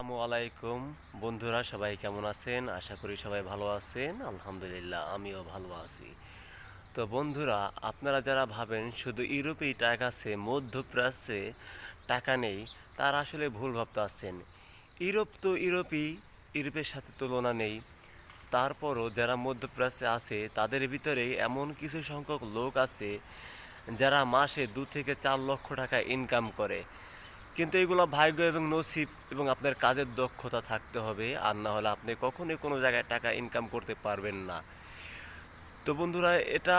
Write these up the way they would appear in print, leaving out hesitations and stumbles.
আসসালামু আলাইকুম বন্ধুরা, সবাই কেমন আছেন? আশা করি সবাই ভালো আছেন। আলহামদুলিল্লাহ, আমিও ভালো আছি। তো বন্ধুরা, আপনারা যারা ভাবেন শুধু ইউরোপেই টাকা আছে, মধ্যপ্রাচ্যে টাকা নেই, তারা আসলে ভুল ভাবতে আছেন। ইউরোপ তো ইউরোপের সাথে তুলনা নেই। তারপরও যারা মধ্যপ্রাচ্যে আছে তাদের ভিতরেই এমন কিছু সংখ্যক লোক আছে যারা মাসে 2 থেকে 4 লক্ষ টাকা ইনকাম করে। কিন্তু এগুলো ভাগ্য এবং নসিব এবং আপনার কাজের দক্ষতা থাকতে হবে, আর না হলে আপনি কখনোই কোনো জায়গায় টাকা ইনকাম করতে পারবেন না। তো বন্ধুরা, এটা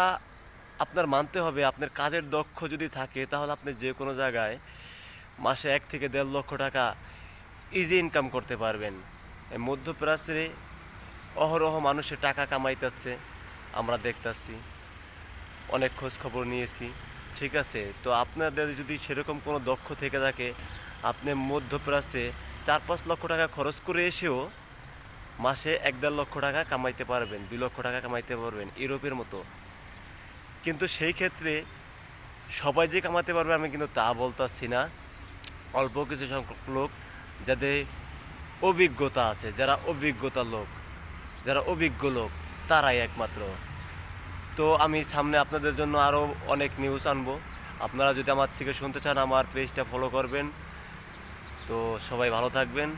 আপনার মানতে হবে। আপনার কাজের দক্ষ যদি থাকে তাহলে আপনি যে কোনো জায়গায় মাসে 1 থেকে 1.5 লক্ষ টাকা ইজি ইনকাম করতে পারবেন। এই মধ্যপ্রাচ্যে অহরহ মানুষের টাকা কামাইতেছে, আমরা দেখতাছি, অনেক খোঁজ খবর নিয়েছি। ঠিক আছে, তো আপনাদের যদি সেরকম কোনো দক্ষ থেকে থাকে, আপনি মধ্যপ্রাচ্যে 4-5 লক্ষ টাকা খরচ করে এসেও মাসে 1-1.5 লক্ষ টাকা কামাইতে পারবেন, 2 লক্ষ টাকা কামাইতে পারবেন ইউরোপের মতো। কিন্তু সেই ক্ষেত্রে সবাই যে কামাতে পারবে আমি কিন্তু তা বলতাছি না। অল্প কিছু সংখ্যক লোক যাদের অভিজ্ঞতা আছে, যারা অভিজ্ঞ লোক, তারাই একমাত্র। তো আমি সামনে আপনাদের জন্য আরও অনেক নিউজ আনবো। আপনারা যদি আমার থেকে শুনতে চান, আমার পেজটা ফলো করবেন। তো সবাই ভালো থাকবেন।